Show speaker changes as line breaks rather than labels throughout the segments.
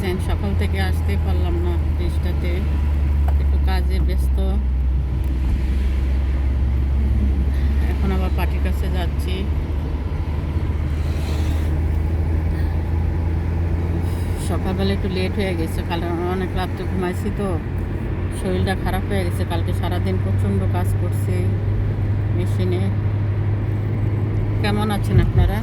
দেখতেছেন সকাল থেকে আসতে পারলাম না ব্রিজটাতে, একটু কাজে ব্যস্ত। এখন আবার পার্টির কাছে যাচ্ছি। সকালবেলা একটু লেট হয়ে গেছে, কাল অনেক রাত্রে ঘুমাইছি তো শরীরটা খারাপ হয়ে গেছে। কালকে সারাদিন প্রচণ্ড কাজ করছি মেশিনে। কেমন আছেন আপনারা?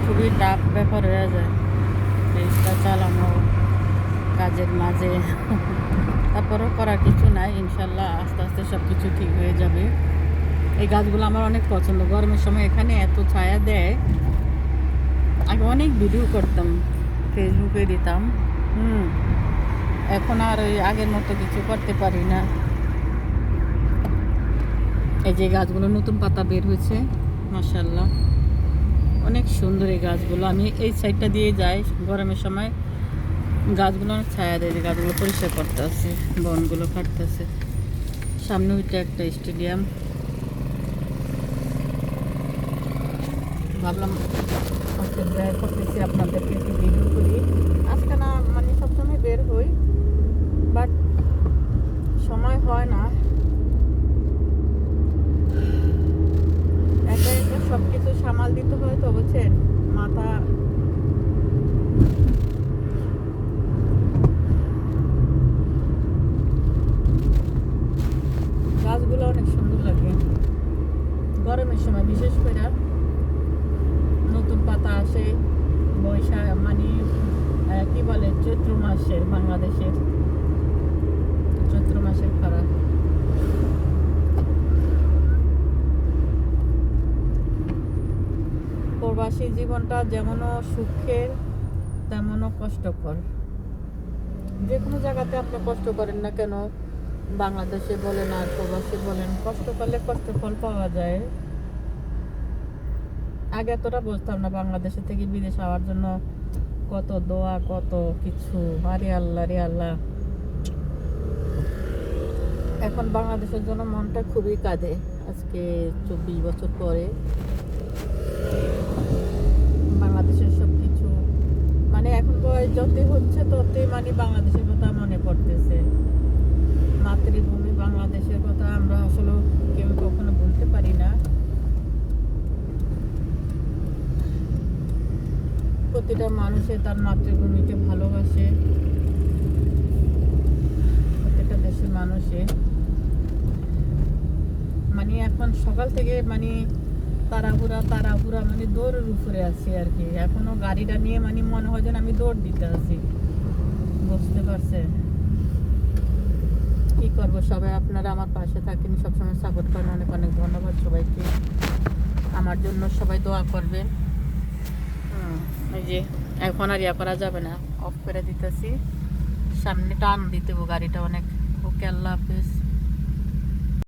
খুবই টাফ ব্যাপার হয়ে যায় ব্রিজটা চালানো কাজের মাঝে। তারপরেও করার কিছু নাই, ইনশাল্লাহ আস্তে আস্তে সব কিছু ঠিক হয়ে যাবে। এই গাছগুলো আমার অনেক পছন্দ। গরমের সময় এখানে এত ছায়া দেয়। আগে অনেক ভিডিও করতাম, ফেসবুকে দিতাম। এখন আর ওই আগের মতো কিছু করতে পারি না। এই যে গাছগুলো নতুন পাতা বের হয়েছে, মাশাআল্লাহ অনেক সুন্দর এই গাছগুলো। আমি এই সাইডটা দিয়ে যাই গরমের সময়, গাছগুলো অনেক ছায়া দেয়। যে গাছগুলো পরিষ্কার করতে আছে, বনগুলো কাটতেছে। সামনে ওইটা একটা স্টেডিয়াম। ভাবলাম আজকে বের করতেছি, আপনাদেরকে একটু ভিডিও করি। আজকে না মানে সবসময় বের হই, বাট সময় হয় না। একা একা সব কিছু সামাল দিতে হয় তো, বুঝছেন, মাথা। গাছগুলো অনেক সুন্দর লাগে গরমের সময়, বিশেষ করে নতুন পাতা আসে বৈশাখ মানে কি বলে চৈত্র মাসের, বাংলাদেশের চৈত্র মাসের খরা। প্রবাসী জীবনটা যেমনও সুখের তেমনও কষ্টকর। যে কোনো জায়গাতে আপনি কষ্ট করেন না কেন, বাংলাদেশে বলেন আর প্রবাসী বলেন, কষ্ট করলে কষ্টফল পাওয়া যায়। আগে এতটা বুঝতাম না, বাংলাদেশে থেকে বিদেশ হওয়ার জন্য কত দোয়া, কত কিছু। আরে আল্লাহ রে আল্লাহ। এখন বাংলাদেশের জন্য মনটা খুবই কাঁদে। আজকে 24 বছর পরে বাংলাদেশের সব কিছু মানে এখন বয়স যতই হচ্ছে ততই মানে বাংলাদেশের কথা মনে পড়তেছে। মাতৃভূমি বাংলাদেশের কথা আমরা আসলে কেউ কখনো বলতে পারি না। প্রতিটা মানুষে তার মাতৃভূমিকে ভালোবাসে, প্রত্যেকটা দেশের মানুষে। মানে এখন সকাল থেকে মানে তাড়াহুড়া মানে দৌড়ের উপরে আছি আর কি। এখনো গাড়িটা নিয়ে মানে মনে হয় যেন আমি দৌড় দিতে আছি, বুঝতে পারছেন। কি করবো, সবাই আপনারা আমার পাশে থাকেন, সবসময় সাপোর্ট করেন। অনেক অনেক ধন্যবাদ সবাইকে। আমার জন্য সবাই দোয়া করবেন। এই যে এখন আর ইয়া করা যাবে না, অফ করে দিতেছি। সামনে টান দিতে গাড়িটা অনেক। ওকে, আল্লাহ হাফেজ।